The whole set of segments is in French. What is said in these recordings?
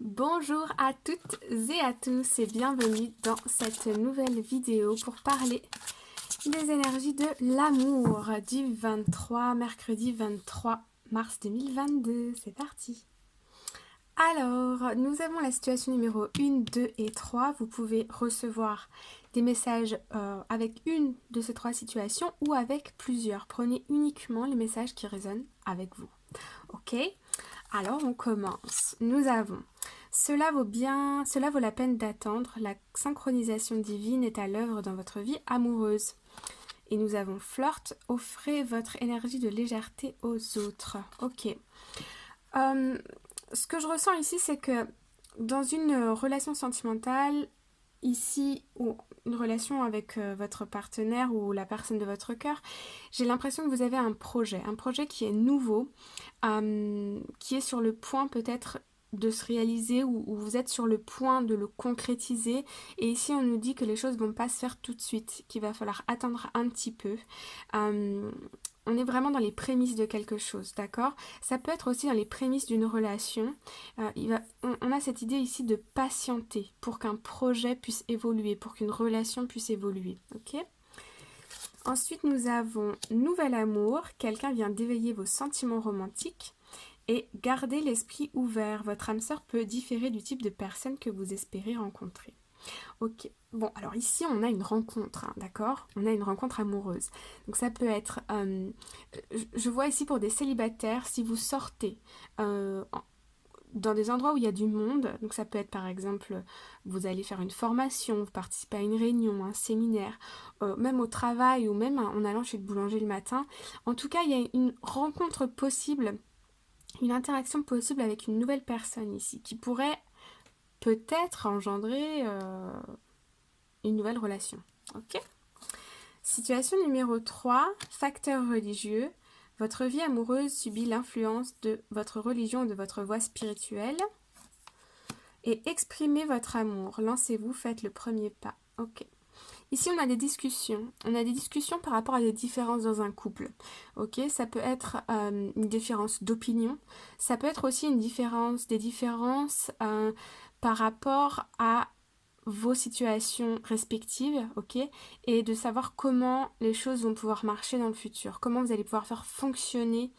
Bonjour à toutes et à tous et bienvenue dans cette nouvelle vidéo pour parler des énergies de l'amour du mercredi 23 mars 2022. C'est parti! Alors, nous avons la situation numéro 1, 2 et 3. Vous pouvez recevoir des messages avec une de ces trois situations ou avec plusieurs. Prenez uniquement les messages qui résonnent avec vous. Ok? Alors, on commence. Nous avons cela vaut la peine d'attendre. La synchronisation divine est à l'œuvre dans votre vie amoureuse. Et nous avons flirt, offrez votre énergie de légèreté aux autres. Ok. Ce que je ressens ici, c'est que dans une relation sentimentale, ici, ou une relation avec votre partenaire ou la personne de votre cœur, j'ai l'impression que vous avez un projet qui est nouveau, qui est sur le point peut-être de se réaliser ou vous êtes sur le point de le concrétiser. Et ici, on nous dit que les choses vont pas se faire tout de suite, qu'il va falloir attendre un petit peu. On est vraiment dans les prémices de quelque chose, d'accord? Ça peut être aussi dans les prémices d'une relation. On a cette idée ici de patienter pour qu'un projet puisse évoluer, pour qu'une relation puisse évoluer, ok? Ensuite, nous avons nouvel amour. Quelqu'un vient d'éveiller vos sentiments romantiques. Et gardez l'esprit ouvert. Votre âme sœur peut différer du type de personne que vous espérez rencontrer. Ok, bon, alors ici on a une rencontre, hein, d'accord? On a une rencontre amoureuse. Donc ça peut être, je vois ici pour des célibataires, si vous sortez dans des endroits où il y a du monde, donc ça peut être par exemple, vous allez faire une formation, vous participez à une réunion, un séminaire, même au travail ou même en allant chez le boulanger le matin. En tout cas, il y a une rencontre possible, une interaction possible avec une nouvelle personne ici, qui pourrait peut-être engendrer une nouvelle relation. Ok. Situation numéro 3, facteur religieux. Votre vie amoureuse subit l'influence de votre religion et de votre voie spirituelle. Et exprimez votre amour. Lancez-vous, faites le premier pas. Ok. Ici, on a des discussions. On a des discussions par rapport à des différences dans un couple. Ok, ça peut être une différence d'opinion. Ça peut être aussi des différences par rapport à vos situations respectives, ok, et de savoir comment les choses vont pouvoir marcher dans le futur, comment vous allez pouvoir faire fonctionner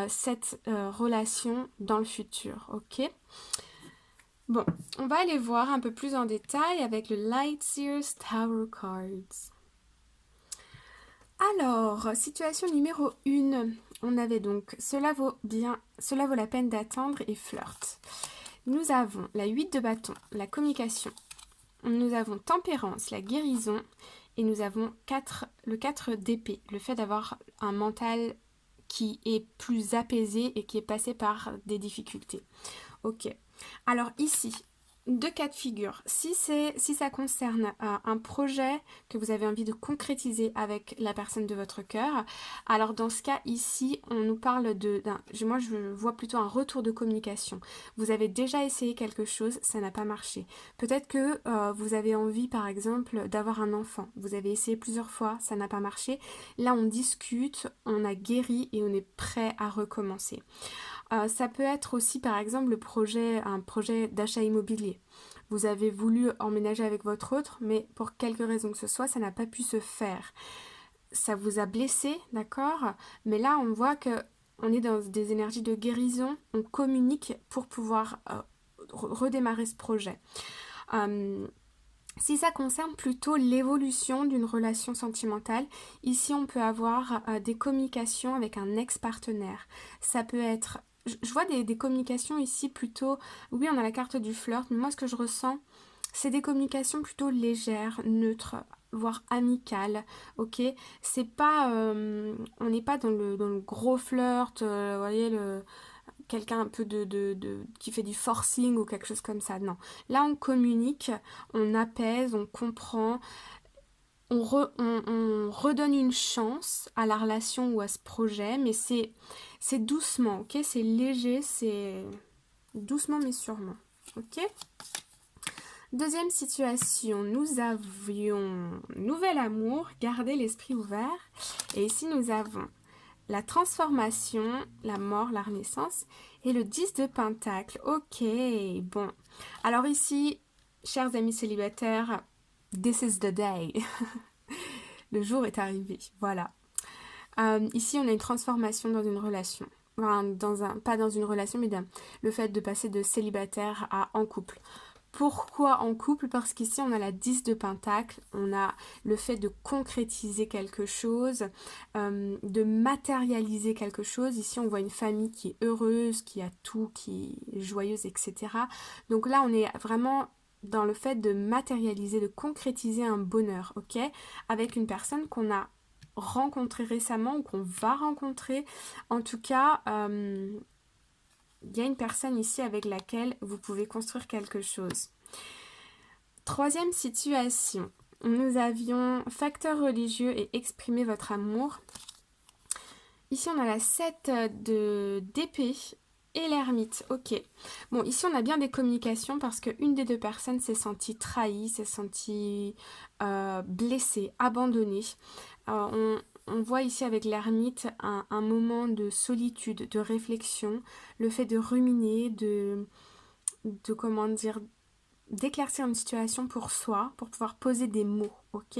cette relation dans le futur, ok. Bon, on va aller voir un peu plus en détail avec le Lightseers Tower Cards. Alors, situation numéro 1, on avait donc cela vaut la peine d'attendre et flirt. Nous avons la 8 de bâton, la communication. Nous avons tempérance, la guérison, et nous avons le 4 d'épée, le fait d'avoir un mental qui est plus apaisé et qui est passé par des difficultés. Ok, alors ici, deux cas de figure. Si ça concerne un projet que vous avez envie de concrétiser avec la personne de votre cœur, alors dans ce cas ici, on nous parle moi je vois plutôt un retour de communication. Vous avez déjà essayé quelque chose, ça n'a pas marché. Peut-être que vous avez envie par exemple d'avoir un enfant. Vous avez essayé plusieurs fois, ça n'a pas marché. Là on discute, on a guéri et on est prêt à recommencer. Ça peut être aussi par exemple un projet d'achat immobilier. Vous avez voulu emménager avec votre autre, mais pour quelque raison que ce soit, ça n'a pas pu se faire. Ça vous a blessé, d'accord? Mais là, on voit que on est dans des énergies de guérison, on communique pour pouvoir redémarrer ce projet. Si ça concerne plutôt l'évolution d'une relation sentimentale, ici on peut avoir des communications avec un ex-partenaire. Ça peut être... Je vois des communications ici plutôt... Oui, on a la carte du flirt, mais moi ce que je ressens, c'est des communications plutôt légères, neutres, voire amicales, ok? C'est pas... on n'est pas dans le gros flirt, vous voyez, quelqu'un un peu qui fait du forcing ou quelque chose comme ça. Non. Là, on communique, on apaise, on comprend, on redonne une chance à la relation ou à ce projet, mais c'est doucement, ok? C'est léger, c'est doucement mais sûrement, ok? Deuxième situation, nous avions nouvel amour, garder l'esprit ouvert. Et ici, nous avons la transformation, la mort, la renaissance Et le 10 de Pentacle, ok, bon. Alors ici, chers amis célibataires, this is the day. Le jour est arrivé, voilà. Ici, on a une transformation dans une relation. Enfin, pas dans une relation, mais le fait de passer de célibataire à en couple. Pourquoi en couple? Parce qu'ici, on a la 10 de Pentacle, on a le fait de concrétiser quelque chose, de matérialiser quelque chose. Ici, on voit une famille qui est heureuse, qui a tout, qui est joyeuse, etc. Donc là, on est vraiment dans le fait de matérialiser, de concrétiser un bonheur, ok? Avec une personne qu'on a rencontrée récemment ou qu'on va rencontrer. En tout cas, il y a une personne ici avec laquelle vous pouvez construire quelque chose. Troisième situation, nous avions facteur religieux et exprimer votre amour. Ici, on a la 7 d'épée et l'ermite. Ok. Bon, ici, on a bien des communications parce qu'une des deux personnes s'est sentie trahie, s'est sentie blessée, abandonnée. On voit ici avec l'ermite un moment de solitude, de réflexion, le fait de ruminer, de comment dire, d'éclaircir une situation pour soi, pour pouvoir poser des mots, ok?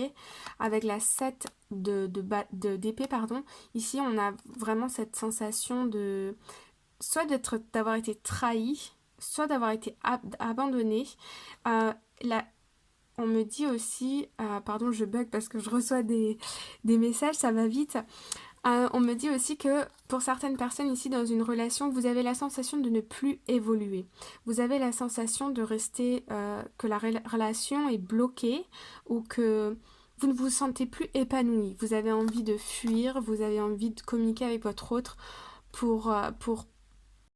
Avec la 7 d'épée, pardon, ici on a vraiment cette sensation de soit d'avoir été trahi, soit d'avoir été abandonné. Là, on me dit aussi, pardon je bug parce que je reçois des messages, ça va vite. On me dit aussi que pour certaines personnes ici dans une relation, vous avez la sensation de ne plus évoluer. Vous avez la sensation de rester, que la relation est bloquée ou que vous ne vous sentez plus épanoui. Vous avez envie de fuir, vous avez envie de communiquer avec votre autre pour